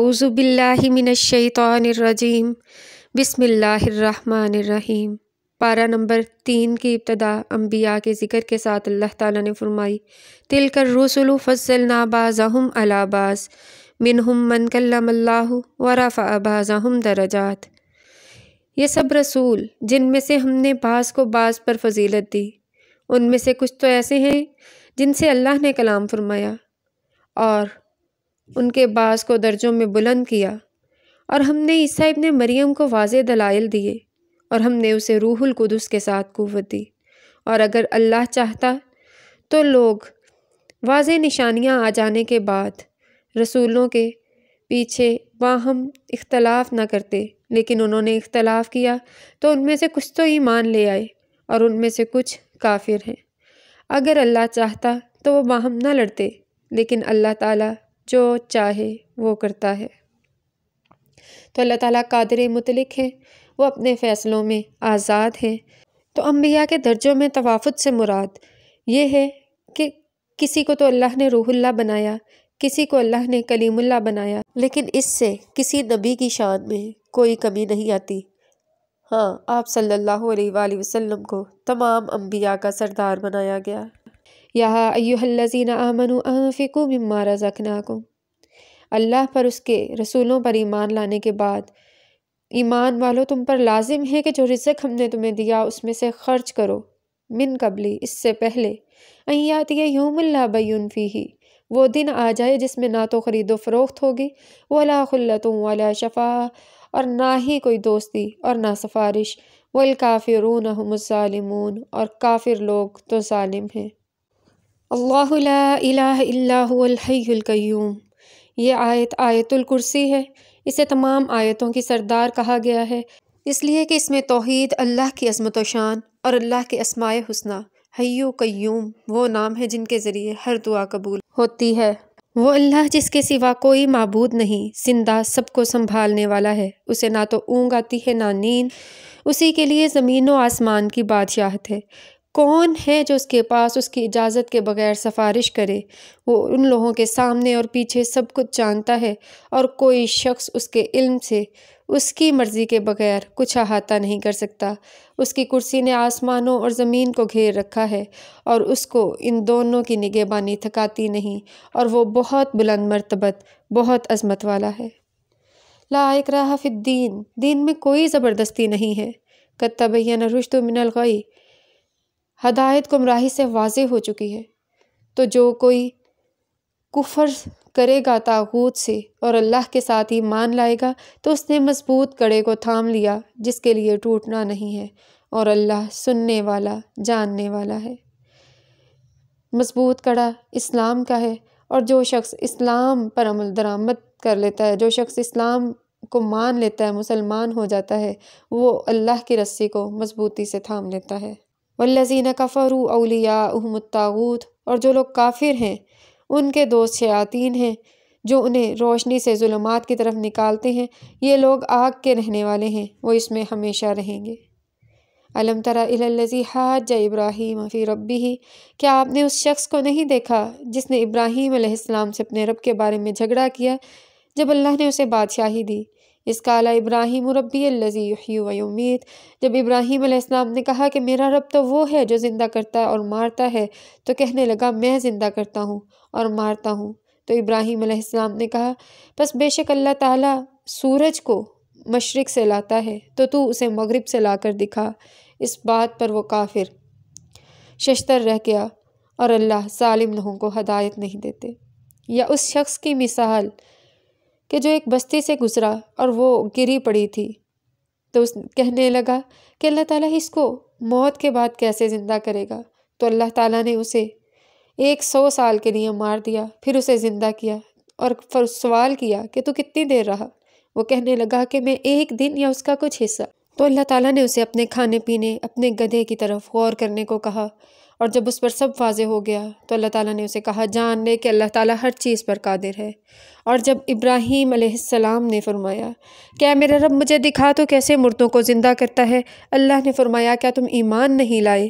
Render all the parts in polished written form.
اعوذ باللہ من الشیطان الرجیم بسم اللہ الرحمن الرحیم۔ پارہ نمبر 3 کی ابتدا انبیاء کے ذکر کے ساتھ اللہ تعالیٰ نے فرمائی تلک الرسل فضلنا بعضهم علی بعض منہم من کلم اللہ ورفع بعضهم درجات۔ یہ سب رسول جن میں سے ہم نے بعض کو بعض پر فضیلت دی، ان میں سے کچھ تو ایسے ہیں جن سے اللہ نے کلام فرمایا اور ان کے بعض کو درجوں میں بلند کیا، اور ہم نے عیسیٰ ابن مریم کو واضح دلائل دیے اور ہم نے اسے روح القدس کے ساتھ قوت دی، اور اگر اللہ چاہتا تو لوگ واضح نشانیاں آ جانے کے بعد رسولوں کے پیچھے باہم اختلاف نہ کرتے، لیکن انہوں نے اختلاف کیا تو ان میں سے کچھ تو ایمان لے آئے اور ان میں سے کچھ کافر ہیں۔ اگر اللہ چاہتا تو وہ باہم نہ لڑتے، لیکن اللہ تعالیٰ جو چاہے وہ کرتا ہے۔ تو اللہ تعالیٰ قادر مطلق ہیں، وہ اپنے فیصلوں میں آزاد ہیں۔ تو انبیاء کے درجوں میں تفاوت سے مراد یہ ہے کہ کسی کو تو اللہ نے روح اللہ بنایا، کسی کو اللہ نے کلیم اللہ بنایا، لیکن اس سے کسی نبی کی شان میں کوئی کمی نہیں آتی۔ ہاں، آپ صلی اللہ علیہ وآلہ وسلم کو تمام انبیاء کا سردار بنایا گیا۔ یا ایھا الذین آمنوا انفقوا مما رزقناکم۔ اللہ پر اس کے رسولوں پر ایمان لانے کے بعد ایمان والو تم پر لازم ہے کہ جو رزق ہم نے تمہیں دیا اس میں سے خرچ کرو، من قبلی، اس سے پہلے، ان یاتی یوم لا بیع فیہ، وہ دن آ جائے جس میں نہ تو خرید و فروخت ہوگی، ولا خلۃ ولا شفاعہ، اور نہ ہی کوئی دوستی اور نہ سفارش، والکافرون هم الظالمون، اور کافر لوگ تو ظالم ہیں۔ اللہ لا الہ الا هو الحی القیوم۔ یہ آیت آیت الکرسی ہے، اسے تمام آیتوں کی سردار کہا گیا ہے، اس لیے کہ اس میں توحید، اللہ کی عظمت و شان اور اللہ کے اسماء حسنی، حی و قیوم، وہ نام ہے جن کے ذریعے ہر دعا قبول ہوتی ہے۔ وہ اللہ جس کے سوا کوئی معبود نہیں، زندہ، سب کو سنبھالنے والا ہے، اسے نہ تو اونگ آتی ہے نہ نیند، اسی کے لیے زمین و آسمان کی بادشاہت ہے۔ کون ہے جو اس کے پاس اس کی اجازت کے بغیر سفارش کرے؟ وہ ان لوگوں کے سامنے اور پیچھے سب کچھ جانتا ہے، اور کوئی شخص اس کے علم سے اس کی مرضی کے بغیر کچھ احاطہ نہیں کر سکتا۔ اس کی کرسی نے آسمانوں اور زمین کو گھیر رکھا ہے، اور اس کو ان دونوں کی نگہبانی تھکاتی نہیں، اور وہ بہت بلند مرتبت، بہت عظمت والا ہے۔ لا اکراہ فی الدین، دین میں کوئی زبردستی نہیں ہے۔ قد تبین الرشد من الغی، ہدایت گمراہی سے واضح ہو چکی ہے۔ تو جو کوئی کفر کرے گا طاغوت سے اور اللہ کے ساتھ ایمان لائے گا تو اس نے مضبوط کڑے کو تھام لیا جس کے لیے ٹوٹنا نہیں ہے، اور اللہ سننے والا، جاننے والا ہے۔ مضبوط کڑا اسلام کا ہے، اور جو شخص اسلام پر عمل درآمد کر لیتا ہے، جو شخص اسلام کو مان لیتا ہے، مسلمان ہو جاتا ہے، وہ اللہ کی رسی کو مضبوطی سے تھام لیتا ہے۔ والذین کفروا اولیاؤہم الطاغوت، اور جو لوگ کافر ہیں ان کے دوست شیاطین ہیں جو انہیں روشنی سے ظلمات کی طرف نکالتے ہیں، یہ لوگ آگ کے رہنے والے ہیں، وہ اس میں ہمیشہ رہیں گے۔ الم تر الی الذی حاج ابراہیم فی ربہ، کیا آپ نے اس شخص کو نہیں دیکھا جس نے ابراہیم علیہ السلام سے اپنے رب کے بارے میں جھگڑا کیا جب اللہ نے اسے بادشاہی دی؟ اذ قال ابراہیم ربی الذی یحیی و یمیت، جب ابراہیم علیہ السلام نے کہا کہ میرا رب تو وہ ہے جو زندہ کرتا ہے اور مارتا ہے، تو کہنے لگا میں زندہ کرتا ہوں اور مارتا ہوں۔ تو ابراہیم علیہ السلام نے کہا بس بے شک اللہ تعالیٰ سورج کو مشرق سے لاتا ہے تو اسے مغرب سے لا کر دکھا۔ اس بات پر وہ کافر ششتر رہ گیا، اور اللہ ظالم لوگوں کو ہدایت نہیں دیتے۔ یا اس شخص کی مثال کہ جو ایک بستی سے گزرا اور وہ گری پڑی تھی، تو اس کہنے لگا کہ اللہ تعالیٰ اس کو موت کے بعد کیسے زندہ کرے گا؟ تو اللہ تعالیٰ نے اسے 100 سال کے لیے مار دیا، پھر اسے زندہ کیا اور سوال کیا کہ تو کتنی دیر رہا؟ وہ کہنے لگا کہ میں 1 دن یا اس کا کچھ حصہ۔ تو اللہ تعالیٰ نے اسے اپنے کھانے پینے، اپنے گدھے کی طرف غور کرنے کو کہا، اور جب اس پر سب واضح ہو گیا تو اللہ تعالیٰ نے اسے کہا جان لے کہ اللہ تعالیٰ ہر چیز پر قادر ہے۔ اور جب ابراہیم علیہ السلام نے فرمایا کیا میرا رب مجھے دکھا تو کیسے مردوں کو زندہ کرتا ہے، اللہ نے فرمایا کیا تم ایمان نہیں لائے؟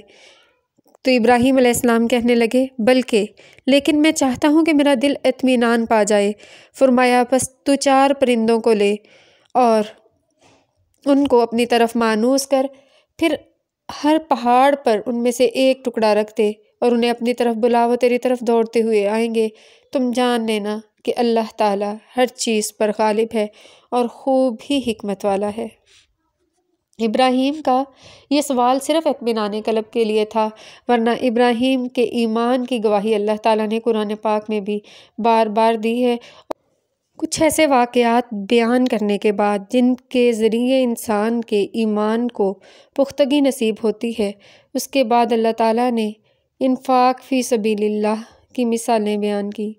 تو ابراہیم علیہ السلام کہنے لگے بلکہ لیکن میں چاہتا ہوں کہ میرا دل اطمینان پا جائے۔ فرمایا پس تو 4 پرندوں کو لے اور ان کو اپنی طرف مانوس کر، پھر ہر پہاڑ پر ان میں سے ایک ٹکڑا رکھ دے اور انہیں اپنی طرف بلا، وہ تیری طرف دوڑتے ہوئے آئیں گے۔ تم جان لینا کہ اللہ تعالیٰ ہر چیز پر غالب ہے اور خوب ہی حکمت والا ہے۔ ابراہیم کا یہ سوال صرف اطمینان قلب کے لیے تھا، ورنہ ابراہیم کے ایمان کی گواہی اللہ تعالیٰ نے قرآن پاک میں بھی بار بار دی ہے۔ کچھ ایسے واقعات بیان کرنے کے بعد جن کے ذریعے انسان کے ایمان کو پختگی نصیب ہوتی ہے، اس کے بعد اللہ تعالیٰ نے انفاق فی سبیل اللہ کی مثالیں بیان کی۔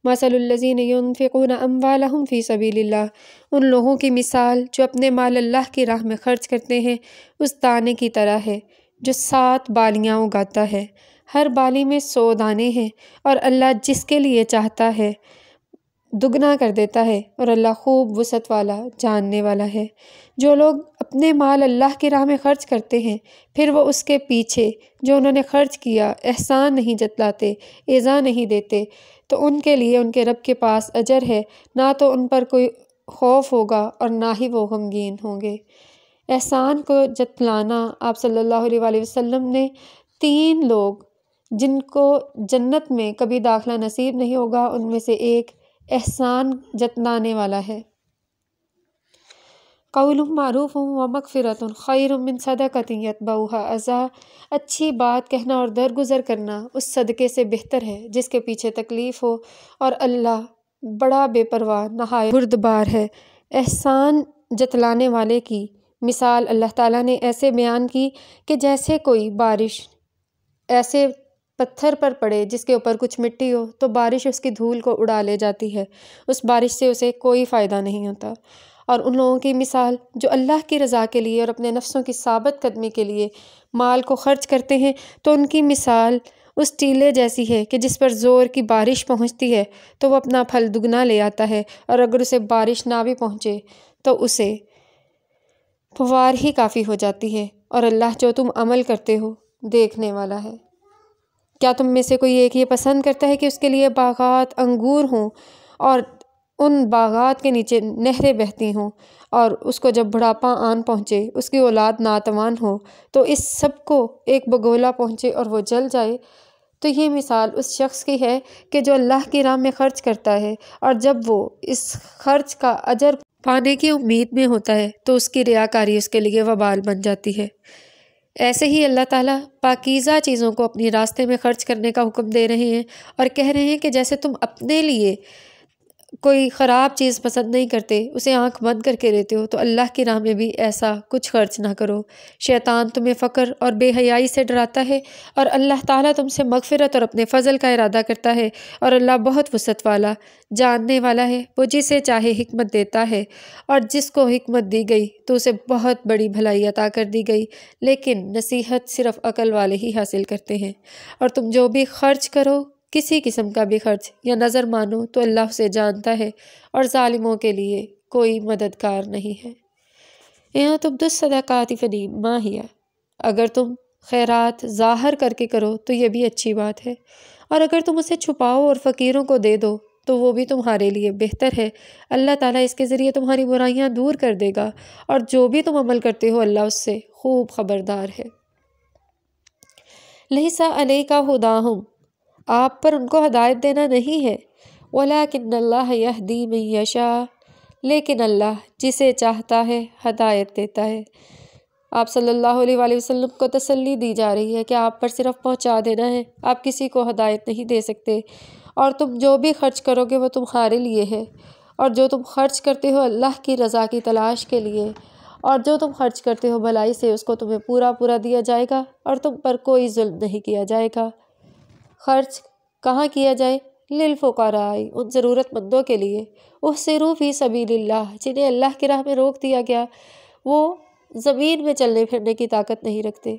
مثل الذین ينفقون اموالهم فی سبیل اللہ، ان لوگوں کی مثال جو اپنے مال اللہ کی راہ میں خرچ کرتے ہیں اس دانے کی طرح ہے جو 7 بالیاں اگاتا ہے، ہر بالی میں 100 دانے ہیں، اور اللہ جس کے لیے چاہتا ہے دگنا کر دیتا ہے، اور اللہ خوب وسعت والا جاننے والا ہے۔ جو لوگ اپنے مال اللہ کی راہ میں خرچ کرتے ہیں پھر وہ اس کے پیچھے جو انہوں نے خرچ کیا احسان نہیں جتلاتے، ایذا نہیں دیتے، تو ان کے لیے ان کے رب کے پاس اجر ہے، نہ تو ان پر کوئی خوف ہوگا اور نہ ہی وہ غمگین ہوں گے۔ احسان کو جتلانا، آپ صلی اللہ علیہ وآلہ وسلم نے 3 لوگ جن کو جنت میں کبھی داخلہ نصیب نہیں ہوگا ان میں سے ایک احسان جتلانے والا ہے۔ قول معروف و مغفرۃ خیر من صدقۃ یتبعها اذی، اچھی بات کہنا اور درگزر کرنا اس صدقے سے بہتر ہے جس کے پیچھے تکلیف ہو، اور اللہ بڑا بے پرواہ نہایت بردبار ہے۔ احسان جتلانے والے کی مثال اللہ تعالیٰ نے ایسے بیان کی کہ جیسے کوئی بارش ایسے پتھر پر پڑے جس کے اوپر کچھ مٹی ہو تو بارش اس کی دھول کو اڑا لے جاتی ہے، اس بارش سے اسے کوئی فائدہ نہیں ہوتا۔ اور ان لوگوں کی مثال جو اللہ کی رضا کے لیے اور اپنے نفسوں کی ثابت قدمی کے لیے مال کو خرچ کرتے ہیں تو ان کی مثال اس ٹیلے جیسی ہے کہ جس پر زور کی بارش پہنچتی ہے تو وہ اپنا پھل دگنا لے آتا ہے، اور اگر اسے بارش نہ بھی پہنچے تو اسے فوار ہی کافی ہو جاتی ہے، اور اللہ جو تم عمل کرتے ہو دیکھنے والا ہے۔ کیا تم میں سے کوئی ایک یہ پسند کرتا ہے کہ اس کے لیے باغات انگور ہوں اور ان باغات کے نیچے نہریں بہتی ہوں، اور اس کو جب بڑھاپا آن پہنچے اس کی اولاد ناتوان ہو تو اس سب کو ایک بگولا پہنچے اور وہ جل جائے؟ تو یہ مثال اس شخص کی ہے کہ جو اللہ کی راہ میں خرچ کرتا ہے اور جب وہ اس خرچ کا اجر پانے کی امید میں ہوتا ہے تو اس کی ریاکاری اس کے لیے وبال بن جاتی ہے۔ ایسے ہی اللہ تعالیٰ پاکیزہ چیزوں کو اپنی راستے میں خرچ کرنے کا حکم دے رہے ہیں اور کہہ رہے ہیں کہ جیسے تم اپنے لیے کوئی خراب چیز پسند نہیں کرتے، اسے آنکھ بند کر کے لیتے ہو، تو اللہ کی راہ میں بھی ایسا کچھ خرچ نہ کرو۔ شیطان تمہیں فقر اور بے حیائی سے ڈراتا ہے، اور اللہ تعالیٰ تم سے مغفرت اور اپنے فضل کا ارادہ کرتا ہے، اور اللہ بہت وسعت والا جاننے والا ہے۔ وہ جسے چاہے حکمت دیتا ہے، اور جس کو حکمت دی گئی تو اسے بہت بڑی بھلائی عطا کر دی گئی، لیکن نصیحت صرف عقل والے ہی حاصل کرتے ہیں۔ اور تم جو بھی خرچ کرو، کسی قسم کا بھی خرچ یا نظر مانو، تو اللہ اسے جانتا ہے اور ظالموں کے لیے کوئی مددگار نہیں ہے۔ اِن تبدوا الصدقات فنعما ہی، اگر تم خیرات ظاہر کر کے کرو تو یہ بھی اچھی بات ہے، اور اگر تم اسے چھپاؤ اور فقیروں کو دے دو تو وہ بھی تمہارے لیے بہتر ہے۔ اللہ تعالیٰ اس کے ذریعے تمہاری برائیاں دور کر دے گا، اور جو بھی تم عمل کرتے ہو اللہ اس سے خوب خبردار ہے۔ لیس علیک ھداھم، آپ پر ان کو ہدایت دینا نہیں ہے، ولکن اللہ یہدی من یشاء، لیکن اللہ جسے چاہتا ہے ہدایت دیتا ہے۔ آپ صلی اللہ علیہ وآلہ وسلم کو تسلی دی جا رہی ہے کہ آپ پر صرف پہنچا دینا ہے، آپ کسی کو ہدایت نہیں دے سکتے، اور تم جو بھی خرچ کرو گے وہ تمہارے لیے ہے، اور جو تم خرچ کرتے ہو اللہ کی رضا کی تلاش کے لیے، اور جو تم خرچ کرتے ہو بھلائی سے اس کو تمہیں پورا پورا دیا جائے گا، اور تم پر کوئی ظلم نہیں کیا جائے گا۔ خرچ کہاں کیا جائے؟ للفقراء، ان ضرورت مندوں کے لیے، احصروا فی سبیل اللہ، جنہیں اللہ کی راہ میں روک دیا گیا، وہ زمین میں چلنے پھرنے کی طاقت نہیں رکھتے،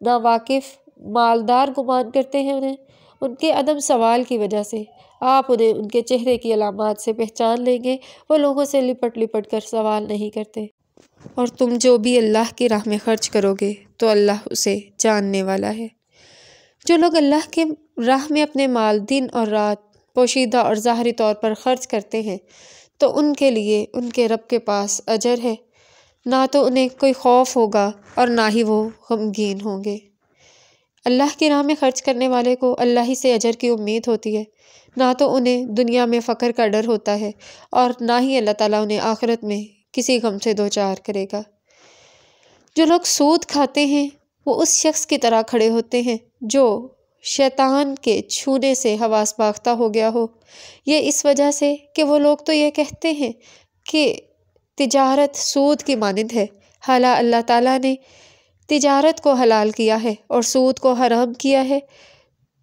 ناواقف مالدار گمان کرتے ہیں انہیں، ان کے عدم سوال کی وجہ سے آپ انہیں ان کے چہرے کی علامات سے پہچان لیں گے، وہ لوگوں سے لپٹ لپٹ کر سوال نہیں کرتے۔ اور تم جو بھی اللہ کی راہ میں خرچ کرو گے تو اللہ اسے جاننے والا ہے۔ جو لوگ اللہ کے راہ میں اپنے مال دن اور رات پوشیدہ اور ظاہری طور پر خرچ کرتے ہیں تو ان کے لیے ان کے رب کے پاس اجر ہے، نہ تو انہیں کوئی خوف ہوگا اور نہ ہی وہ غمگین ہوں گے۔ اللہ کی راہ میں خرچ کرنے والے کو اللہ ہی سے اجر کی امید ہوتی ہے، نہ تو انہیں دنیا میں فقر کا ڈر ہوتا ہے اور نہ ہی اللہ تعالیٰ انہیں آخرت میں کسی غم سے دوچار کرے گا۔ جو لوگ سود کھاتے ہیں وہ اس شخص کی طرح کھڑے ہوتے ہیں جو شیطان کے چھونے سے حواس باختہ ہو گیا ہو، یہ اس وجہ سے کہ وہ لوگ تو یہ کہتے ہیں کہ تجارت سود کی مانند ہے، حالانکہ اللہ تعالیٰ نے تجارت کو حلال کیا ہے اور سود کو حرام کیا ہے۔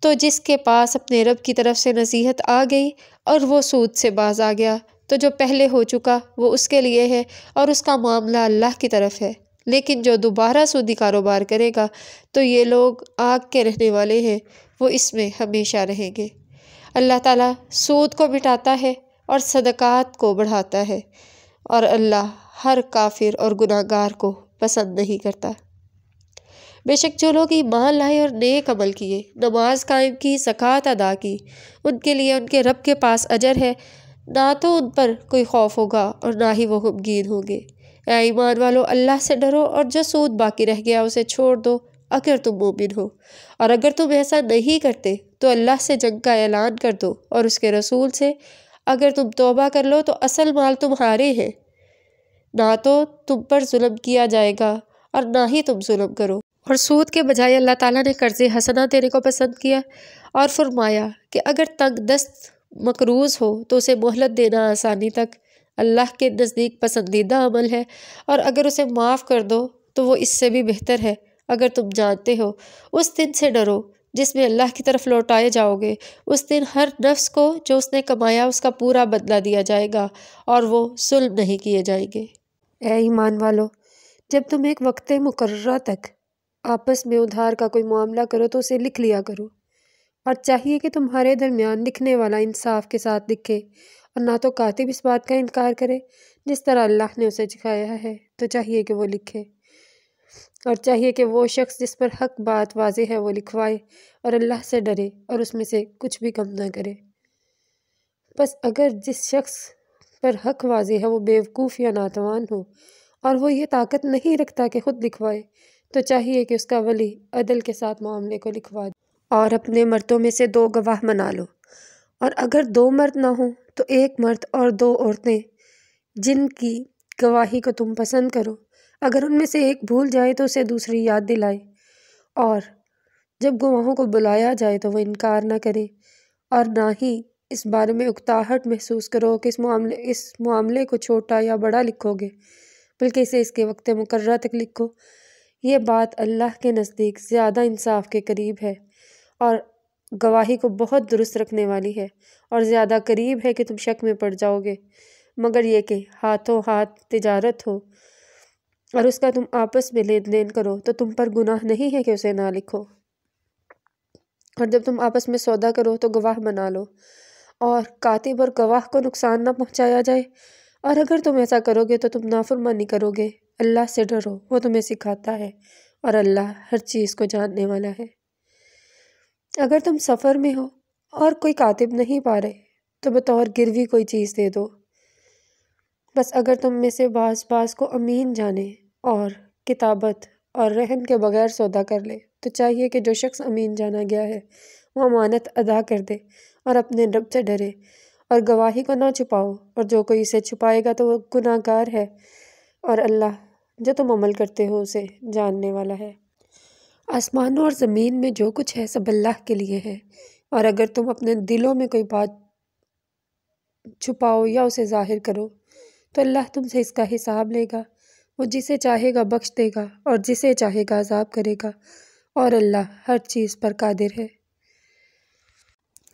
تو جس کے پاس اپنے رب کی طرف سے نصیحت آ گئی اور وہ سود سے باز آ گیا تو جو پہلے ہو چکا وہ اس کے لیے ہے اور اس کا معاملہ اللہ کی طرف ہے، لیکن جو دوبارہ سودی کاروبار کرے گا تو یہ لوگ آگ کے رہنے والے ہیں، وہ اس میں ہمیشہ رہیں گے۔ اللہ تعالیٰ سود کو مٹاتا ہے اور صدقات کو بڑھاتا ہے، اور اللہ ہر کافر اور گناہ گار کو پسند نہیں کرتا۔ بے شک جو لوگ ایمان لائے اور نیک عمل کیے، نماز قائم کی، زکوٰۃ ادا کی، ان کے لیے ان کے رب کے پاس اجر ہے، نہ تو ان پر کوئی خوف ہوگا اور نہ ہی وہ غمگین ہوں گے۔ اے ایمان والو، اللہ سے ڈرو اور جو سود باقی رہ گیا اسے چھوڑ دو اگر تم مومن ہو، اور اگر تم ایسا نہیں کرتے تو اللہ سے جنگ کا اعلان کر دو اور اس کے رسول سے، اگر تم توبہ کر لو تو اصل مال تمہارے ہیں، نہ تو تم پر ظلم کیا جائے گا اور نہ ہی تم ظلم کرو۔ اور سود کے بجائے اللہ تعالیٰ نے قرض حسنہ دینے کو پسند کیا اور فرمایا کہ اگر تنگ دست مقروض ہو تو اسے مہلت دینا آسانی تک اللہ کے نزدیک پسندیدہ عمل ہے، اور اگر اسے معاف کر دو تو وہ اس سے بھی بہتر ہے۔ اگر تم جانتے ہو، اس دن سے ڈرو جس میں اللہ کی طرف لوٹائے جاؤ گے، اس دن ہر نفس کو جو اس نے کمایا اس کا پورا بدلہ دیا جائے گا اور وہ ظلم نہیں کیے جائیں گے۔ اے ایمان والو، جب تم ایک وقت مقررہ تک آپس میں ادھار کا کوئی معاملہ کرو تو اسے لکھ لیا کرو، اور چاہیے کہ تمہارے درمیان لکھنے والا انصاف کے ساتھ لکھے اور نہ تو کاتب اس بات کا انکار کرے جس طرح اللہ نے اسے سکھایا ہے، تو چاہیے کہ وہ لکھے، اور چاہیے کہ وہ شخص جس پر حق بات واضح ہے وہ لکھوائے اور اللہ سے ڈرے اور اس میں سے کچھ بھی کم نہ کرے۔ بس اگر جس شخص پر حق واضح ہے وہ بیوقوف یا ناتوان ہو اور وہ یہ طاقت نہیں رکھتا کہ خود لکھوائے، تو چاہیے کہ اس کا ولی عدل کے ساتھ معاملے کو لکھوا دے اور اپنے مردوں میں سے 2 گواہ بنا لو، اور اگر 2 مرد نہ ہوں تو 1 مرد اور 2 عورتیں جن کی گواہی کو تم پسند کرو، اگر ان میں سے ایک بھول جائے تو اسے دوسری یاد دلائے، اور جب گواہوں کو بلایا جائے تو وہ انکار نہ کرے، اور نہ ہی اس بارے میں اکتاہٹ محسوس کرو کہ اس معاملے کو چھوٹا یا بڑا لکھو گے، بلکہ اسے اس کے وقت مقررہ تک لکھو۔ یہ بات اللہ کے نزدیک زیادہ انصاف کے قریب ہے اور گواہی کو بہت درست رکھنے والی ہے، اور زیادہ قریب ہے کہ تم شک میں پڑ جاؤ گے، مگر یہ کہ ہاتھوں ہاتھ تجارت ہو اور اس کا تم آپس میں لین دین کرو تو تم پر گناہ نہیں ہے کہ اسے نہ لکھو۔ اور جب تم آپس میں سودا کرو تو گواہ بنا لو، اور کاتب اور گواہ کو نقصان نہ پہنچایا جائے، اور اگر تم ایسا کرو گے تو تم نافرمانی کرو گے۔ اللہ سے ڈرو، وہ تمہیں سکھاتا ہے، اور اللہ ہر چیز کو جاننے والا ہے۔ اگر تم سفر میں ہو اور کوئی کاتب نہیں پا رہے تو بطور گروی کوئی چیز دے دو۔ بس اگر تم میں سے بعض کو امین جانے اور کتابت اور رہن کے بغیر سودا کر لے تو چاہیے کہ جو شخص امین جانا گیا ہے وہ امانت ادا کر دے اور اپنے رب سے ڈرے، اور گواہی کو نہ چھپاؤ، اور جو کوئی اسے چھپائے گا تو وہ گناہ گار ہے، اور اللہ جو تم عمل کرتے ہو اسے جاننے والا ہے۔ آسمانوں اور زمین میں جو کچھ ہے سب اللہ کے لیے ہے، اور اگر تم اپنے دلوں میں کوئی بات چھپاؤ یا اسے ظاہر کرو تو اللہ تم سے اس کا حساب لے گا۔ وہ جسے چاہے گا بخش دے گا اور جسے چاہے گا عذاب کرے گا، اور اللہ ہر چیز پر قادر ہے۔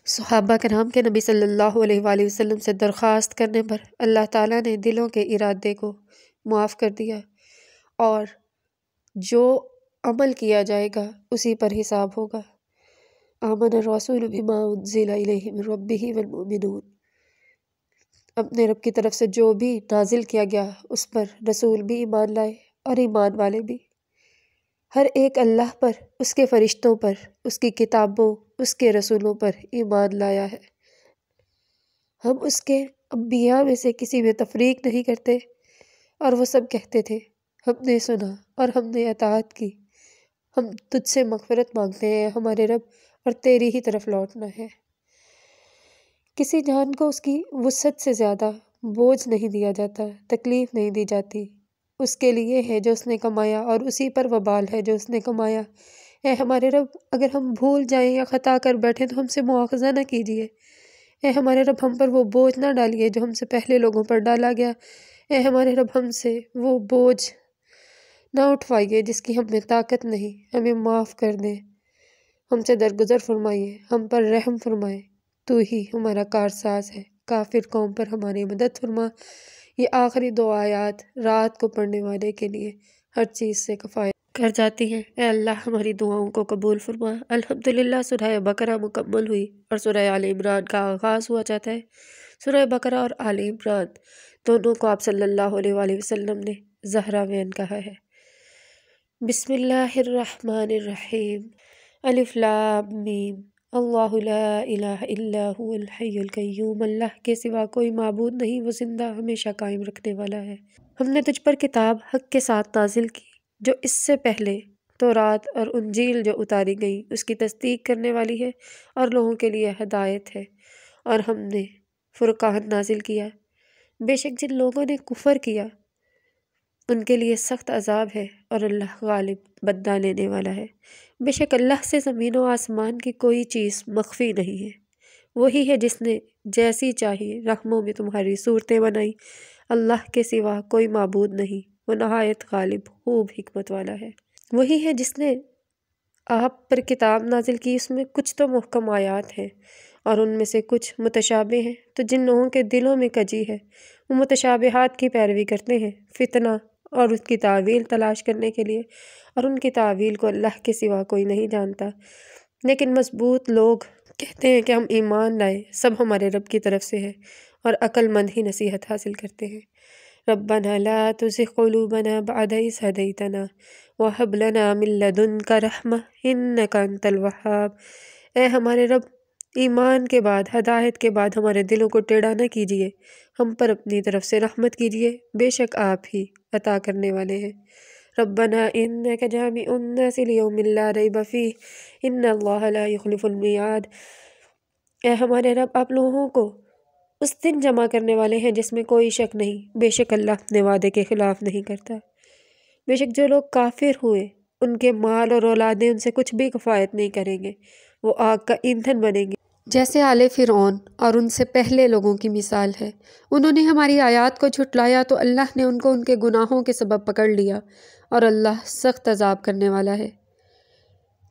صحابہ کرام کے نبی صلی اللہ علیہ وآلہ وسلم سے درخواست کرنے پر اللہ تعالیٰ نے دلوں کے ارادے کو معاف کر دیا، اور جو عمل کیا جائے گا اسی پر حساب ہوگا۔ آمن الرسول بما انزل الیہ من ربہ والمؤمنون، اپنے رب کی طرف سے جو بھی نازل کیا گیا اس پر رسول بھی ایمان لائے اور ایمان والے بھی۔ ہر ایک اللہ پر، اس کے فرشتوں پر، اس کی کتابوں، اس کے رسولوں پر ایمان لایا ہے۔ ہم اس کے انبیاء میں سے کسی میں تفریق نہیں کرتے، اور وہ سب کہتے تھے ہم نے سنا اور ہم نے اطاعت کی، ہم تجھ سے مغفرت مانگتے ہیں ہمارے رب، اور تیری ہی طرف لوٹنا ہے۔ کسی جان کو اس کی وسعت سے زیادہ بوجھ نہیں دیا جاتا، تکلیف نہیں دی جاتی۔ اس کے لیے ہے جو اس نے کمایا، اور اسی پر وبال ہے جو اس نے کمایا۔ اے ہمارے رب، اگر ہم بھول جائیں یا خطا کر بیٹھیں تو ہم سے مواخذہ نہ کیجیے۔ اے ہمارے رب، ہم پر وہ بوجھ نہ ڈالیے جو ہم سے پہلے لوگوں پر ڈالا گیا۔ اے ہمارے رب، ہم سے وہ بوجھ نہ اٹھوائیے جس کی ہم میں طاقت نہیں، ہمیں معاف کر دیں، ہم سے درگزر فرمائیے، ہم پر رحم فرمائے، تو ہی ہمارا کارساز ہے۔ کافر قوم پر ہماری مدد فرما۔ یہ آخری دو آیات رات کو پڑھنے والے کے لیے ہر چیز سے کفایت کر جاتی ہیں۔ اے اللہ، ہماری دعاؤں کو قبول فرما۔ الحمدللہ سورہ بقرہ مکمل ہوئی اور سورہ آل عمران کا آغاز ہوا جاتا ہے۔ سورہ بقرہ اور آل عمران دونوں کو آپ صلی اللہ علیہ وآلہ وسلم نے زہراوین کہا ہے۔ بسم اللہ الرحمن الرحیم۔ الف لام میم۔ اللہ لا الہ الا هو الحی القیوم۔ اللہ کے سوا کوئی معبود نہیں، وہ زندہ ہمیشہ قائم رکھنے والا ہے۔ ہم نے تجھ پر کتاب حق کے ساتھ نازل کی جو اس سے پہلے تورات اور انجیل جو اتاری گئی اس کی تصدیق کرنے والی ہے اور لوگوں کے لیے ہدایت ہے، اور ہم نے فرقان نازل کیا۔ بے شک جن لوگوں نے کفر کیا ان کے لیے سخت عذاب ہے، اور اللہ غالب بدلہ لینے والا ہے۔ بے شک اللہ سے زمین و آسمان کی کوئی چیز مخفی نہیں ہے۔ وہی ہے جس نے جیسی چاہی رحموں میں تمہاری صورتیں بنائی۔ اللہ کے سوا کوئی معبود نہیں، وہ نہایت غالب خوب حکمت والا ہے۔ وہی ہے جس نے آپ پر کتاب نازل کی، اس میں کچھ تو محکم آیات ہیں اور ان میں سے کچھ متشابہ ہیں، تو جن لوگوں کے دلوں میں کجی ہے وہ متشابہات کی پیروی کرتے ہیں فتنہ اور اس کی تعویل تلاش کرنے کے لیے، اور ان کی تعویل کو اللہ کے سوا کوئی نہیں جانتا۔ لیکن مضبوط لوگ کہتے ہیں کہ ہم ایمان لائے، سب ہمارے رب کی طرف سے ہے، اور عقل مند ہی نصیحت حاصل کرتے ہیں۔ ربنا لا تزغ قلوبنا بعد إذ هديتنا وهب لنا من لدنك رحمة إنك أنت الوهاب۔ اے ہمارے رب، ایمان کے بعد، ہدایت کے بعد ہمارے دلوں کو ٹیڑھا نہ کیجیے، ہم پر اپنی طرف سے رحمت کیجیے، بے شک آپ ہی عطا کرنے والے ہیں۔ ربنا إنك جامع الناس ليوم لا ريب فيه إن الله لا يخلف الميعاد۔ اے ہمارے رب، آپ لوگوں کو اس دن جمع کرنے والے ہیں جس میں کوئی شک نہیں، بے شک اللہ اپنے وعدے کے خلاف نہیں کرتا۔ بے شک جو لوگ کافر ہوئے ان کے مال اور اولادیں ان سے کچھ بھی کفایت نہیں کریں گے، وہ آگ کا ایندھن بنیں گے، جیسے آل فرعون اور ان سے پہلے لوگوں کی مثال ہے۔ انہوں نے ہماری آیات کو جھٹلایا تو اللہ نے ان کو ان کے گناہوں کے سبب پکڑ لیا، اور اللہ سخت عذاب کرنے والا ہے۔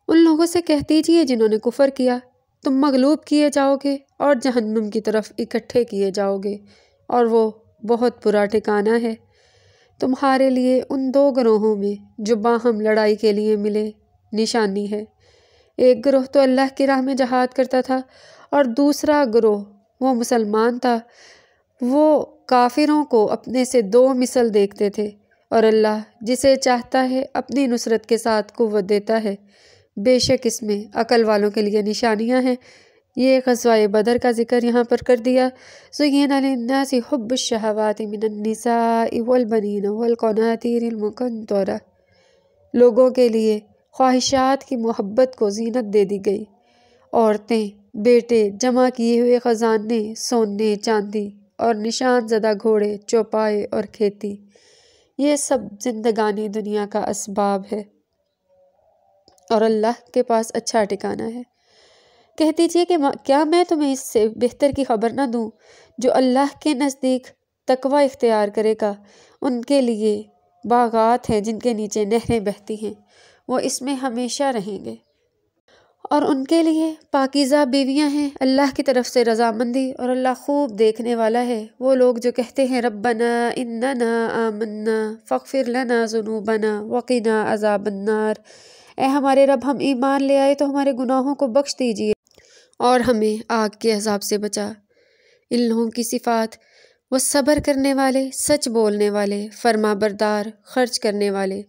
ان لوگوں سے کہہ دیجیے جنہوں نے کفر کیا، تم مغلوب کیے جاؤ گے اور جہنم کی طرف اکٹھے کیے جاؤ گے، اور وہ بہت برا ٹھکانہ ہے تمہارے لیے ان دو گروہوں میں جو باہم لڑائی کے لیے ملے نشانی ہے۔ ایک گروہ تو اللہ کی راہ میں جہاد کرتا تھا، اور دوسرا گروہ وہ مسلمان تھا، وہ کافروں کو اپنے سے دو مثل دیکھتے تھے، اور اللہ جسے چاہتا ہے اپنی نصرت کے ساتھ قوت دیتا ہے۔ بے شک اس میں عقل والوں کے لیے نشانیاں ہیں۔ یہ غزوہ بدر کا ذکر یہاں پر کر دیا۔ زُيِّنَ لِلنَّاسِ حُبُّ الشَّهَوَاتِ مِنَ النِّسَاءِ وَالْبَنِينَ وَالْقَنَاطِيرِ الْمُقَنطَرَةِ، لوگوں کے لیے خواہشات کی محبت کو زینت دے دی گئی، عورتیں، بیٹے، جمع کیے ہوئے خزانے، سونے چاندی اور نشان زدہ گھوڑے، چوپائے اور کھیتی، یہ سب زندگانی دنیا کا اسباب ہے، اور اللہ کے پاس اچھا ٹھکانہ ہے۔ کہہ دیجیے کہ کیا میں تمہیں اس سے بہتر کی خبر نہ دوں؟ جو اللہ کے نزدیک تقوی اختیار کرے گا ان کے لیے باغات ہیں جن کے نیچے نہریں بہتی ہیں، وہ اس میں ہمیشہ رہیں گے، اور ان کے لیے پاکیزہ بیویاں ہیں اللہ کی طرف سے رضامندی، اور اللہ خوب دیکھنے والا ہے۔ وہ لوگ جو کہتے ہیں ربنا اننا آمنا فاغفر لنا ذنوبنا وقنا عذاب النار، اے ہمارے رب، ہم ایمان لے آئے تو ہمارے گناہوں کو بخش دیجیے اور ہمیں آگ کے عذاب سے بچا۔ ان لوگوں کی صفات: وہ صبر کرنے والے، سچ بولنے والے، فرما بردار، خرچ کرنے والے،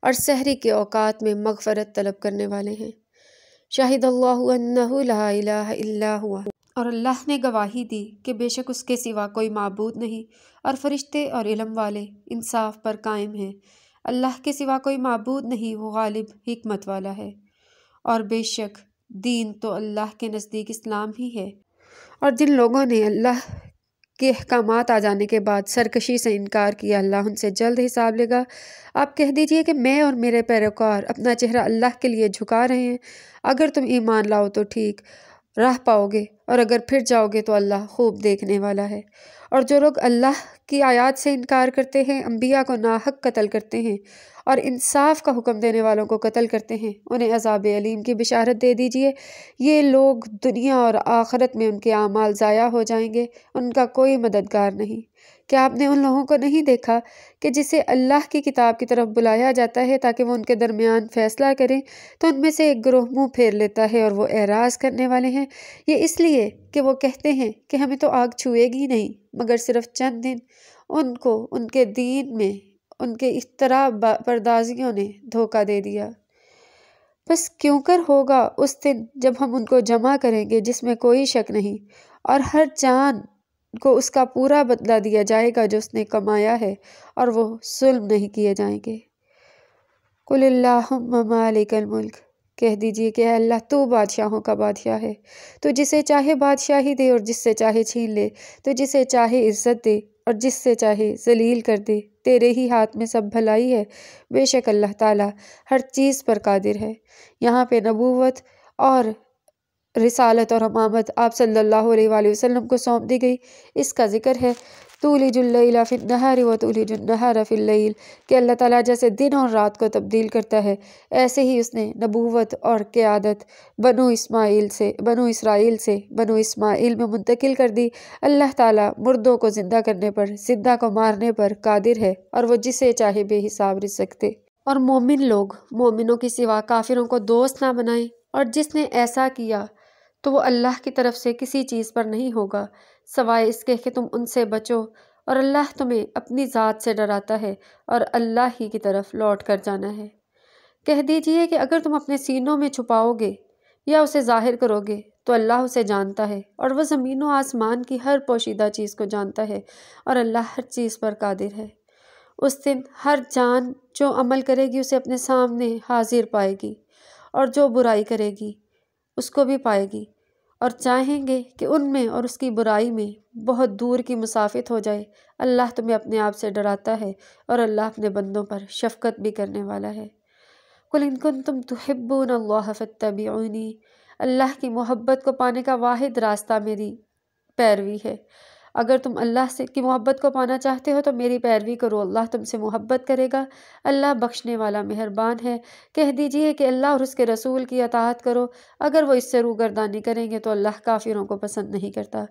اور سحری کے اوقات میں مغفرت طلب کرنے والے ہیں۔ شاہد اللہ انہ لا الہ الا ہوا، اور اللہ نے گواہی دی کہ بے شک اس کے سوا کوئی معبود نہیں، اور فرشتے اور علم والے انصاف پر قائم ہیں۔ اللہ کے سوا کوئی معبود نہیں، وہ غالب حکمت والا ہے۔ اور بے شک دین تو اللہ کے نزدیک اسلام ہی ہے، اور جن لوگوں نے اللہ کے احکامات آ جانے کے بعد سرکشی سے انکار کیا، اللہ ان سے جلد حساب لے گا۔ آپ کہہ دیجئے کہ میں اور میرے پیروکار اپنا چہرہ اللہ کے لیے جھکا رہے ہیں۔ اگر تم ایمان لاؤ تو ٹھیک راہ پاؤ گے، اور اگر پھر جاؤ گے تو اللہ خوب دیکھنے والا ہے۔ اور جو لوگ اللہ کی آیات سے انکار کرتے ہیں، انبیاء کو ناحق قتل کرتے ہیں، اور انصاف کا حکم دینے والوں کو قتل کرتے ہیں، انہیں عذاب علیم کی بشارت دے دیجئے۔ یہ لوگ دنیا اور آخرت میں ان کے اعمال ضائع ہو جائیں گے، ان کا کوئی مددگار نہیں۔ کیا آپ نے ان لوگوں کو نہیں دیکھا کہ جسے اللہ کی کتاب کی طرف بلایا جاتا ہے تاکہ وہ ان کے درمیان فیصلہ کریں، تو ان میں سے ایک گروہ منہ پھیر لیتا ہے اور وہ اعراض کرنے والے ہیں؟ یہ اس لیے کہ وہ کہتے ہیں کہ ہمیں تو آگ چھوئے گی نہیں مگر صرف چند دن۔ ان کو ان کے دین میں ان کے اختراع پردازیوں نے دھوکہ دے دیا۔ بس کیوں کر ہوگا اس دن جب ہم ان کو جمع کریں گے جس میں کوئی شک نہیں، اور ہر جان کو اس کا پورا بدلہ دیا جائے گا جو اس نے کمایا ہے، اور وہ ظلم نہیں کیے جائیں گے۔ قل اللہم مالک الملک، کہہ دیجئے کہ اے اللہ تو بادشاہوں کا بادشاہ ہے، تو جسے چاہے بادشاہی دے اور جس سے چاہے چھین لے، تو جسے چاہے عزت دے اور جس سے چاہے ذلیل کر دے، تیرے ہی ہاتھ میں سب بھلائی ہے، بے شک اللہ تعالیٰ ہر چیز پر قادر ہے۔ یہاں پہ نبوت اور رسالت اور امامت آپ صلی اللہ علیہ وآلہ وسلم کو سونپ دی گئی۔ اس کا ذکر ہے تولج اللیل فی النہار و تولج النہار فی اللیل، کہ اللہ تعالیٰ جیسے دن اور رات کو تبدیل کرتا ہے، ایسے ہی اس نے نبوت اور قیادت بنو اسرائیل سے بنو اسماعیل میں منتقل کر دی۔ اللہ تعالیٰ مردوں کو زندہ کرنے پر، زندہ کو مارنے پر قادر ہے، اور وہ جسے چاہے بے حساب رزق دے۔ اور مومن لوگ مومنوں کے سوا کافروں کو دوست نہ بنائیں، اور جس نے ایسا کیا تو وہ اللہ کی طرف سے کسی چیز پر نہیں ہوگا سوائے اس کے کہ تم ان سے بچو، اور اللہ تمہیں اپنی ذات سے ڈراتا ہے اور اللہ ہی کی طرف لوٹ کر جانا ہے۔ کہہ دیجئے کہ اگر تم اپنے سینوں میں چھپاؤ گے یا اسے ظاہر کرو گے تو اللہ اسے جانتا ہے، اور وہ زمین و آسمان کی ہر پوشیدہ چیز کو جانتا ہے، اور اللہ ہر چیز پر قادر ہے۔ اس دن ہر جان جو عمل کرے گی اسے اپنے سامنے حاضر پائے گی، اور جو برائی کرے گی اس کو بھی پائے گی، اور چاہیں گے کہ ان میں اور اس کی برائی میں بہت دور کی مسافت ہو جائے۔ اللہ تمہیں اپنے آپ سے ڈراتا ہے، اور اللہ اپنے بندوں پر شفقت بھی کرنے والا ہے۔ قل ان کنتم تحبون اللہ فاتبعونی، اللہ کی محبت کو پانے کا واحد راستہ میری پیروی ہے۔ اگر تم اللہ کی محبت کو پانا چاہتے ہو تو میری پیروی کرو، اللہ تم سے محبت کرے گا۔ اللہ بخشنے والا مہربان ہے۔ کہہ دیجئے کہ اللہ اور اس کے رسول کی اطاعت کرو، اگر وہ اس سے روگردانی کریں گے تو اللہ کافروں کو پسند نہیں کرتا۔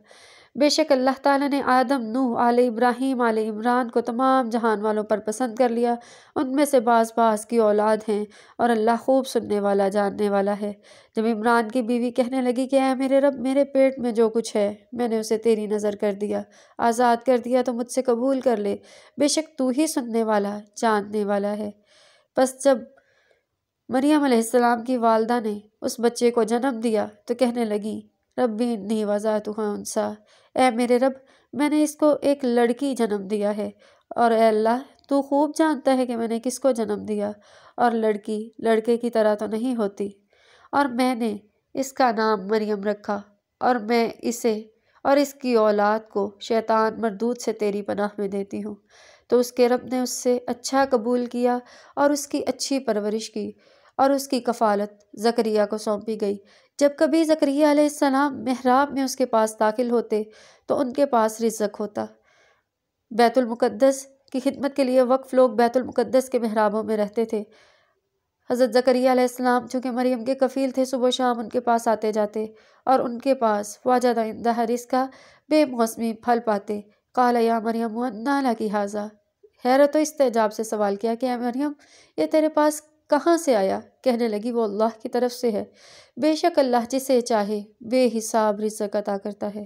بے شک اللہ تعالیٰ نے آدم، نوح، آل ابراہیم، آل عمران کو تمام جہان والوں پر پسند کر لیا۔ ان میں سے بعض کی اولاد ہیں، اور اللہ خوب سننے والا جاننے والا ہے۔ جب عمران کی بیوی کہنے لگی کہ اے میرے رب، میرے پیٹ میں جو کچھ ہے میں نے اسے تیری نظر کر دیا، آزاد کر دیا، تو مجھ سے قبول کر لے، بے شک تو ہی سننے والا جاننے والا ہے۔ بس جب مریم علیہ السلام کی والدہ نے اس بچے کو جنم دیا تو کہنے لگی ربی انی وضعتها انثی، اے میرے رب میں نے اس کو ایک لڑکی جنم دیا ہے، اور اے اللہ تو خوب جانتا ہے کہ میں نے کس کو جنم دیا، اور لڑکی لڑکے کی طرح تو نہیں ہوتی، اور میں نے اس کا نام مریم رکھا، اور میں اسے اور اس کی اولاد کو شیطان مردود سے تیری پناہ میں دیتی ہوں۔ تو اس کے رب نے اس سے اچھا قبول کیا اور اس کی اچھی پرورش کی، اور اس کی کفالت زکریا کو سونپی گئی۔ جب کبھی زکریا علیہ السلام محراب میں اس کے پاس داخل ہوتے تو ان کے پاس رزق ہوتا۔ بیت المقدس کی خدمت کے لیے وقف لوگ بیت المقدس کے محرابوں میں رہتے تھے۔ حضرت زکریا علیہ السلام چونکہ مریم کے کفیل تھے، صبح و شام ان کے پاس آتے جاتے اور ان کے پاس وجد عندها رزقا، بے موسمی پھل پاتے۔ قال یا مریم انّی لکی ھذا، حیرت و استعجاب سے سوال کیا کہ اے مریم یہ تیرے پاس کہاں سے آیا؟ کہنے لگی وہ اللہ کی طرف سے ہے، بے شک اللہ جسے چاہے بے حساب رزق عطا کرتا ہے۔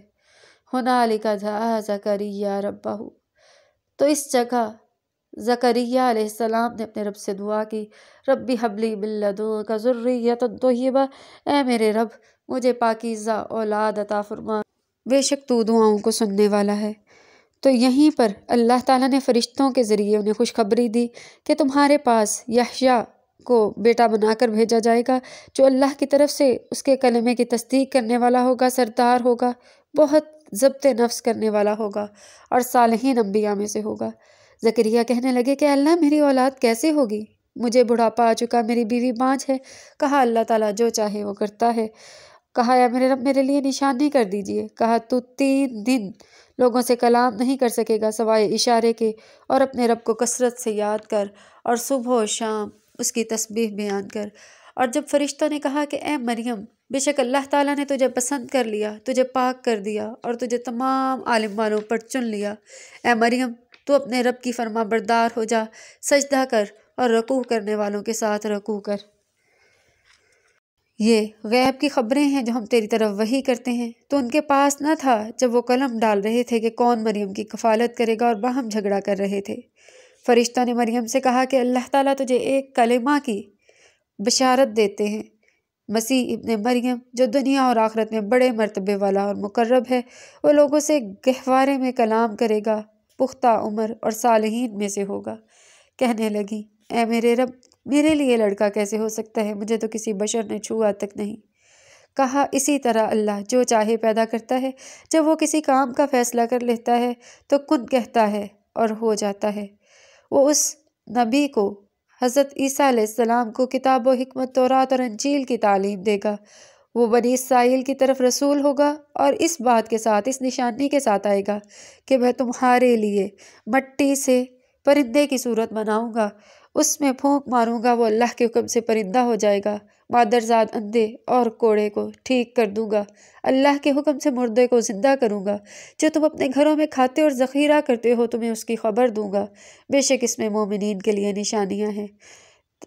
ہنالک دعا زکریا ربہ، تو اس جگہ زکریا علیہ السلام نے اپنے رب سے دعا کی، ربی حبلی من لدنک ذریۃ طیبہ، اے میرے رب مجھے پاکیزہ اولاد عطا فرما، بے شک تو دعاؤں کو سننے والا ہے۔ تو یہیں پر اللہ تعالیٰ نے فرشتوں کے ذریعے انہیں خوشخبری دی کہ تمہارے پاس یحییٰ کو بیٹا بنا کر بھیجا جائے گا، جو اللہ کی طرف سے اس کے کلمے کی تصدیق کرنے والا ہوگا، سردار ہوگا، بہت ضبط نفس کرنے والا ہوگا اور صالحین انبیاء میں سے ہوگا۔ زکریا کہنے لگے کہ اللہ میری اولاد کیسے ہوگی؟ مجھے بڑھاپا آ چکا، میری بیوی بانجھ ہے۔ کہا اللہ تعالیٰ جو چاہے وہ کرتا ہے۔ کہا یا میرے رب میرے لیے نشانی کر دیجئے۔ کہا تو 3 دن لوگوں سے کلام نہیں کر سکے گا سوائے اشارے کے، اور اپنے رب کو کثرت سے یاد کر اور صبح و شام اس کی تسبیح بیان کر۔ اور جب فرشتوں نے کہا کہ اے مریم بے شک اللہ تعالیٰ نے تجھے پسند کر لیا، تجھے پاک کر دیا اور تجھے تمام عالم والوں پر چن لیا، اے مریم تو اپنے رب کی فرما بردار ہو جا، سجدہ کر اور رکوع کرنے والوں کے ساتھ رکوع کر۔ یہ غیب کی خبریں ہیں جو ہم تیری طرف وحی کرتے ہیں۔ تو ان کے پاس نہ تھا جب وہ قلم ڈال رہے تھے کہ کون مریم کی کفالت کرے گا، اور باہم جھگڑا کر رہے تھے۔ فرشتوں نے مریم سے کہا کہ اللہ تعالیٰ تجھے ایک کلمہ کی بشارت دیتے ہیں، مسیح ابن مریم جو دنیا اور آخرت میں بڑے مرتبے والا اور مقرب ہے، وہ لوگوں سے گہوارے میں کلام کرے گا، پختہ عمر اور صالحین میں سے ہوگا۔ کہنے لگی اے میرے رب میرے لیے لڑکا کیسے ہو سکتا ہے؟ مجھے تو کسی بشر نے چھوا تک نہیں۔ کہا اسی طرح اللہ جو چاہے پیدا کرتا ہے، جب وہ کسی کام کا فیصلہ کر لیتا ہے تو کن کہتا ہے اور ہو جاتا ہے۔ وہ اس نبی کو حضرت عیسیٰ علیہ السلام کو کتاب و حکمت تورات اور انجیل کی تعلیم دے گا۔ وہ بنی اسرائیل کی طرف رسول ہوگا اور اس بات کے ساتھ، اس نشانی کے ساتھ آئے گا کہ میں تمہارے لیے مٹی سے پرندے کی صورت بناؤں گا، اس میں پھونک ماروں گا، وہ اللہ کے حکم سے پرندہ ہو جائے گا، مادرزاد اندھے اور کوڑے کو ٹھیک کر دوں گا، اللہ کے حکم سے مردے کو زندہ کروں گا، جو تم اپنے گھروں میں کھاتے اور ذخیرہ کرتے ہو تمہیں اس کی خبر دوں گا، بے شک اس میں مومنین کے لیے نشانیاں ہیں۔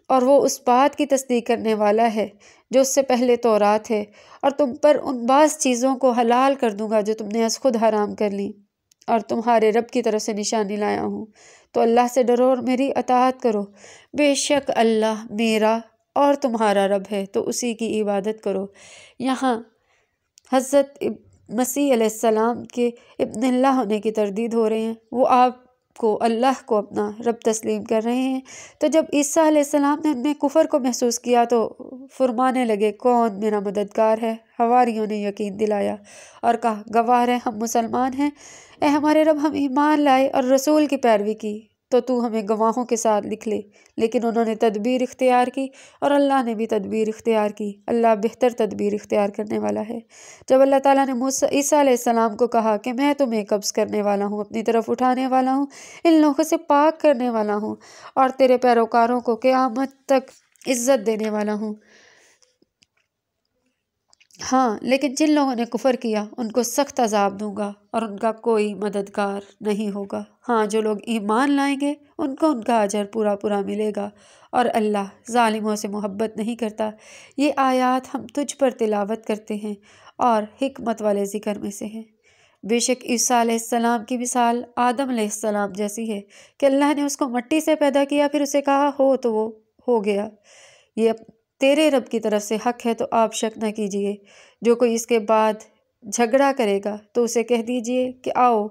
اور وہ اس بات کی تصدیق کرنے والا ہے جو اس سے پہلے تورات ہے، اور تم پر ان بعض چیزوں کو حلال کر دوں گا جو تم نے از خود حرام کر لی، اور تمہارے رب کی طرف سے نشانی لایا ہوں، تو اللہ سے ڈرو اور میری اطاعت کرو، بے شک اللہ میرا اور تمہارا رب ہے تو اسی کی عبادت کرو۔ یہاں حضرت مسیح علیہ السلام کے ابن اللہ ہونے کی تردید ہو رہے ہیں، وہ آپ کو اللہ کو اپنا رب تسلیم کر رہے ہیں۔ تو جب عیسیٰ علیہ السلام نے ان میں کفر کو محسوس کیا تو فرمانے لگے کون میرا مددگار ہے؟ حواریوں نے یقین دلایا اور کہا گواہ رہے ہم مسلمان ہیں، اے ہمارے رب ہم ایمان لائے اور رسول کی پیروی کی تو تو ہمیں گواہوں کے ساتھ لکھ لے۔ لیکن انہوں نے تدبیر اختیار کی اور اللہ نے بھی تدبیر اختیار کی، اللہ بہتر تدبیر اختیار کرنے والا ہے۔ جب اللہ تعالیٰ نے عیسیٰ علیہ السلام کو کہا کہ میں تمہیں قبض کرنے والا ہوں، اپنی طرف اٹھانے والا ہوں، ان لوگوں سے پاک کرنے والا ہوں اور تیرے پیروکاروں کو قیامت تک عزت دینے والا ہوں، ہاں لیکن جن لوگوں نے کفر کیا ان کو سخت عذاب دوں گا اور ان کا کوئی مددگار نہیں ہوگا، ہاں جو لوگ ایمان لائیں گے ان کو ان کا اجر پورا پورا ملے گا، اور اللہ ظالموں سے محبت نہیں کرتا۔ یہ آیات ہم تجھ پر تلاوت کرتے ہیں اور حکمت والے ذکر میں سے ہیں۔ بے شک عیسیٰ علیہ السلام کی مثال آدم علیہ السلام جیسی ہے کہ اللہ نے اس کو مٹی سے پیدا کیا، پھر اسے کہا ہو تو وہ ہو گیا۔ یہ تیرے رب کی طرف سے حق ہے تو آپ شک نہ کیجیے، جو کوئی اس کے بعد جھگڑا کرے گا تو اسے کہہ دیجیے کہ آؤ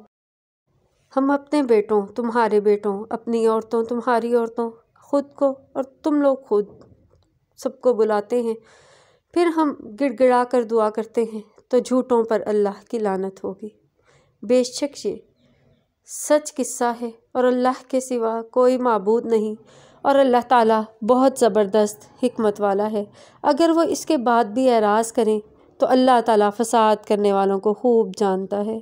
ہم اپنے بیٹوں تمہارے بیٹوں، اپنی عورتوں تمہاری عورتوں، خود کو اور تم لوگ خود سب کو بلاتے ہیں، پھر ہم گڑ گڑا کر دعا کرتے ہیں تو جھوٹوں پر اللہ کی لعنت ہوگی۔ بے شک یہ سچ قصہ ہے اور اللہ کے سوا کوئی معبود نہیں، اور اللہ تعالیٰ بہت زبردست حکمت والا ہے۔ اگر وہ اس کے بعد بھی اعراض کریں تو اللہ تعالیٰ فساد کرنے والوں کو خوب جانتا ہے۔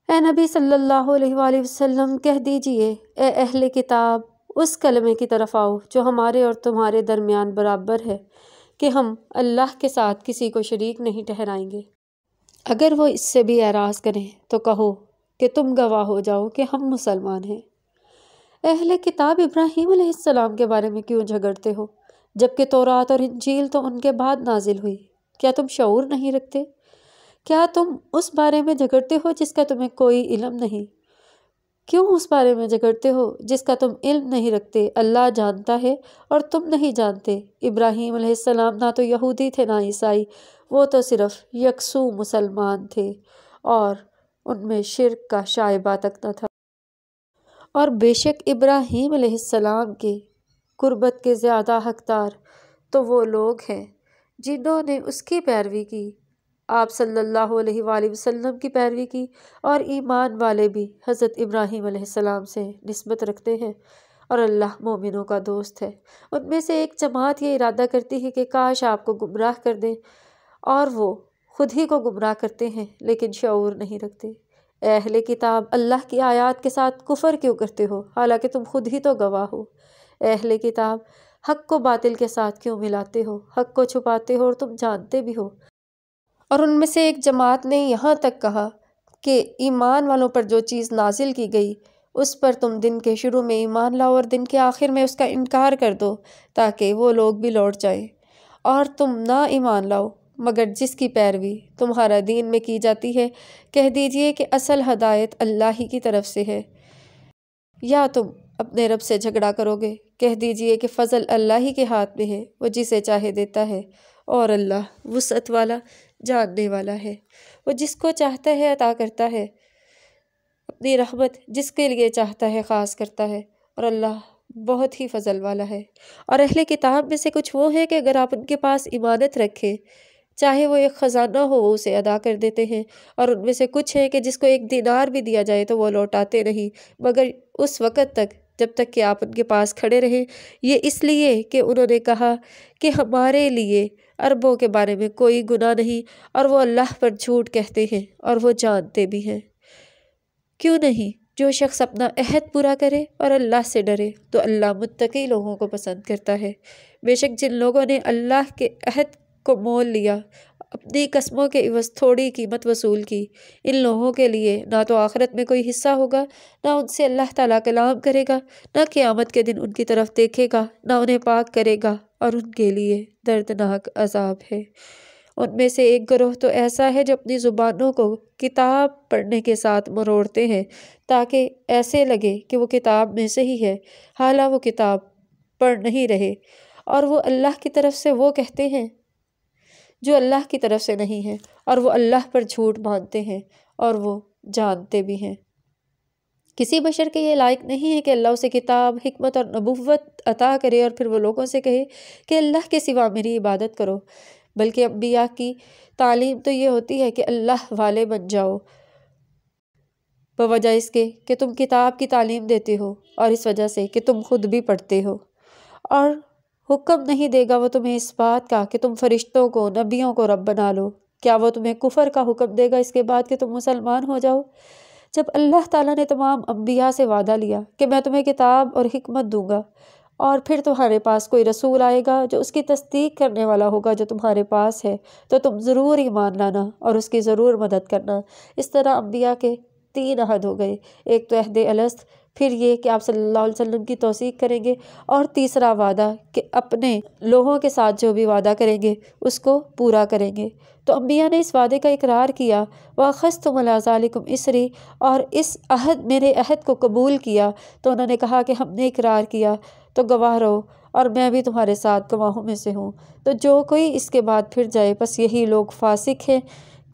اے نبی صلی اللہ علیہ وآلہ وسلم کہہ دیجئے اے اہل کتاب اس کلمے کی طرف آؤ جو ہمارے اور تمہارے درمیان برابر ہے کہ ہم اللہ کے ساتھ کسی کو شریک نہیں ٹھہرائیں گے۔ اگر وہ اس سے بھی اعراض کریں تو کہو کہ تم گواہ ہو جاؤ کہ ہم مسلمان ہیں۔ اہل کتاب ابراہیم علیہ السلام کے بارے میں کیوں جھگڑتے ہو جبکہ تورات اور انجیل تو ان کے بعد نازل ہوئی؟ کیا تم شعور نہیں رکھتے؟ کیا تم اس بارے میں جھگڑتے ہو جس کا تمہیں کوئی علم نہیں؟ کیوں اس بارے میں جھگڑتے ہو جس کا تم علم نہیں رکھتے؟ اللہ جانتا ہے اور تم نہیں جانتے۔ ابراہیم علیہ السلام نہ تو یہودی تھے نہ عیسائی، وہ تو صرف یکسو مسلمان تھے اور ان میں شرک کا شائبہ تک نہ تھا۔ اور بے شک ابراہیم علیہ السلام کے قربت کے زیادہ حقدار تو وہ لوگ ہیں جنہوں نے اس کی پیروی کی، آپ صلی اللہ علیہ وآلہ وسلم کی پیروی کی، اور ایمان والے بھی حضرت ابراہیم علیہ السلام سے نسبت رکھتے ہیں، اور اللہ مومنوں کا دوست ہے۔ ان میں سے ایک جماعت یہ ارادہ کرتی ہے کہ کاش آپ کو گمراہ کر دیں، اور وہ خود ہی کو گمراہ کرتے ہیں لیکن شعور نہیں رکھتے۔ اے اہل کتاب، اللہ کی آیات کے ساتھ کفر کیوں کرتے ہو حالانکہ تم خود ہی تو گواہ ہو؟ اے اہل کتاب، حق کو باطل کے ساتھ کیوں ملاتے ہو؟ حق کو چھپاتے ہو اور تم جانتے بھی ہو۔ اور ان میں سے ایک جماعت نے یہاں تک کہا کہ ایمان والوں پر جو چیز نازل کی گئی اس پر تم دن کے شروع میں ایمان لاؤ اور دن کے آخر میں اس کا انکار کر دو تاکہ وہ لوگ بھی لوٹ جائیں، اور تم نہ ایمان لاؤ مگر جس کی پیروی تمہارا دین میں کی جاتی ہے۔ کہہ دیجئے کہ اصل ہدایت اللہ ہی کی طرف سے ہے، یا تم اپنے رب سے جھگڑا کرو گے؟ کہہ دیجئے کہ فضل اللہ ہی کے ہاتھ میں ہے، وہ جسے چاہے دیتا ہے، اور اللہ وسعت والا جاننے والا ہے، وہ جس کو چاہتا ہے عطا کرتا ہے، اپنی رحمت جس کے لیے چاہتا ہے خاص کرتا ہے، اور اللہ بہت ہی فضل والا ہے۔ اور اہل کتاب میں سے کچھ وہ ہے کہ اگر آپ ان کے پاس امانت رکھیں، چاہے وہ ایک خزانہ ہو، وہ اسے ادا کر دیتے ہیں، اور ان میں سے کچھ ہے کہ جس کو 1 دینار بھی دیا جائے تو وہ لوٹاتے نہیں مگر اس وقت تک جب تک کہ آپ ان کے پاس کھڑے رہیں، یہ اس لیے کہ انہوں نے کہا کہ ہمارے لیے عربوں کے بارے میں کوئی گناہ نہیں، اور وہ اللہ پر جھوٹ کہتے ہیں اور وہ جانتے بھی ہیں۔ کیوں نہیں؟ جو شخص اپنا عہد پورا کرے اور اللہ سے ڈرے تو اللہ متقی لوگوں کو پسند کرتا ہے۔ بے شک جن لوگوں نے اللہ کے عہد کو مول لیا، اپنی قسموں کے عوض تھوڑی قیمت وصول کی، ان لوگوں کے لیے نہ تو آخرت میں کوئی حصہ ہوگا، نہ ان سے اللہ تعالیٰ کلام کرے گا، نہ قیامت کے دن ان کی طرف دیکھے گا، نہ انہیں پاک کرے گا، اور ان کے لیے دردناک عذاب ہے۔ ان میں سے ایک گروہ تو ایسا ہے جو اپنی زبانوں کو کتاب پڑھنے کے ساتھ مروڑتے ہیں تاکہ ایسے لگے کہ وہ کتاب میں سے ہی ہے، حالانکہ وہ کتاب پڑھ نہیں رہے، اور وہ اللہ کی طرف سے وہ کہتے ہیں جو اللہ کی طرف سے نہیں ہے، اور وہ اللہ پر جھوٹ باندھتے ہیں اور وہ جانتے بھی ہیں۔ کسی بشر کے یہ لائق نہیں ہے کہ اللہ اسے کتاب، حکمت اور نبوت عطا کرے اور پھر وہ لوگوں سے کہے کہ اللہ کے سوا میری عبادت کرو، بلکہ انبیاء کی تعلیم تو یہ ہوتی ہے کہ اللہ والے بن جاؤ، بوجہ اس کے کہ تم کتاب کی تعلیم دیتے ہو اور اس وجہ سے کہ تم خود بھی پڑھتے ہو، اور حکم نہیں دے گا وہ تمہیں اس بات کا کہ تم فرشتوں کو، نبیوں کو رب بنا لو۔ کیا وہ تمہیں کفر کا حکم دے گا اس کے بعد کہ تم مسلمان ہو جاؤ؟ جب اللہ تعالیٰ نے تمام انبیاء سے وعدہ لیا کہ میں تمہیں کتاب اور حکمت دوں گا، اور پھر تمہارے پاس کوئی رسول آئے گا جو اس کی تصدیق کرنے والا ہوگا جو تمہارے پاس ہے، تو تم ضرور ایمان لانا اور اس کی ضرور مدد کرنا۔ اس طرح انبیاء کے 3 عہد ہو گئے، ایک تو عہد الست، پھر یہ کہ آپ صلی اللہ علیہ وسلم کی توثیق کریں گے، اور تیسرا وعدہ کہ اپنے لوگوں کے ساتھ جو بھی وعدہ کریں گے اس کو پورا کریں گے۔ تو انبیاء نے اس وعدے کا اقرار کیا، وَأَخَذْتُمْ عَلَىٰ ذَٰلِكُمْ إِصْرِي، اور اس میرے عہد کو قبول کیا، تو انہوں نے کہا کہ ہم نے اقرار کیا، تو گواہ رہو اور میں بھی تمہارے ساتھ گواہوں میں سے ہوں۔ تو جو کوئی اس کے بعد پھر جائے بس یہی لوگ فاسق ہیں۔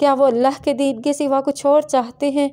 کیا وہ اللہ کے دین کے سوا کچھ اور چاہتے ہیں؟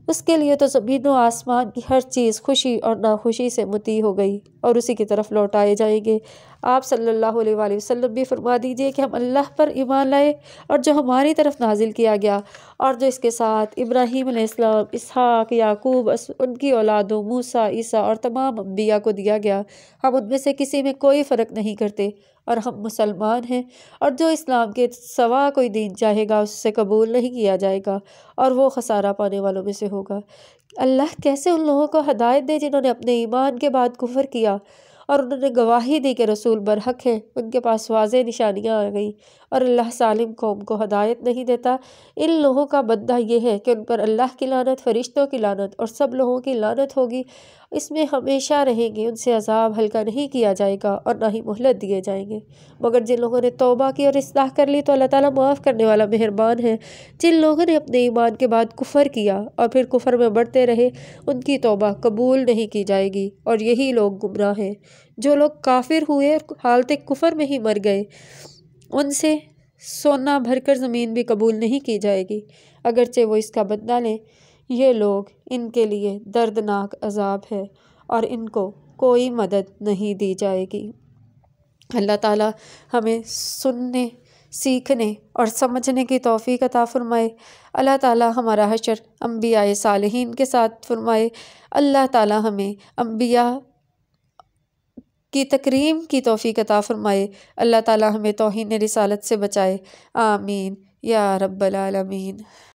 اس کے لیے تو زمین و آسمان کی ہر چیز خوشی اور ناخوشی سے مطیع ہو گئی اور اسی کی طرف لوٹائے جائیں گے۔ آپ صلی اللہ علیہ وآلہ وسلم بھی فرما دیجئے کہ ہم اللہ پر ایمان لائے اور جو ہماری طرف نازل کیا گیا اور جو اس کے ساتھ ابراہیم علیہ السلام، اسحاق، یعقوب، ان کی اولادوں، موسیٰ، عیسیٰ اور تمام انبیاء کو دیا گیا، ہم ان میں سے کسی میں کوئی فرق نہیں کرتے اور ہم مسلمان ہیں، اور جو اسلام کے سوا کوئی دین چاہے گا اس سے قبول نہیں کیا جائے گا اور وہ خسارہ پانے والوں میں سے ہوگا۔ اللہ کیسے ان لوگوں کو ہدایت دے جنہوں نے اپنے ایمان کے بعد کفر کیا اور انہوں نے گواہی دی کہ رسول برحق ہیں، ان کے پاس واضح نشانیاں آ گئیں، اور اللہ ظالم قوم کو ہدایت نہیں دیتا۔ ان لوگوں کا بدلہ یہ ہے کہ ان پر اللہ کی لعنت، فرشتوں کی لعنت اور سب لوگوں کی لعنت ہوگی، اس میں ہمیشہ رہیں گے، ان سے عذاب ہلکا نہیں کیا جائے گا اور نہ ہی مہلت دیے جائیں گے۔ مگر جن لوگوں نے توبہ کی اور اصلاح کر لی تو اللہ تعالیٰ معاف کرنے والا مہربان ہے۔ جن لوگوں نے اپنے ایمان کے بعد کفر کیا اور پھر کفر میں بڑھتے رہے، ان کی توبہ قبول نہیں کی جائے گی، اور یہی لوگ گمراہ ہیں۔ جو لوگ کافر ہوئے اور حالت کفر میں ہی مر گئے، ان سے سونا بھر کر زمین بھی قبول نہیں کی جائے گی، اگرچہ وہ اس کا بدلہ لیں۔ یہ لوگ، ان کے لیے دردناک عذاب ہے اور ان کو کوئی مدد نہیں دی جائے گی۔ اللہ تعالیٰ ہمیں سننے، سیکھنے اور سمجھنے کی توفیق عطا فرمائے۔ اللہ تعالیٰ ہمارا حشر انبیاء صالحین کے ساتھ فرمائے۔ اللہ تعالیٰ ہمیں انبیاء کی تکریم کی توفیق عطا فرمائے۔ اللہ تعالیٰ ہمیں توہین رسالت سے بچائے۔ آمین یا رب العالمین۔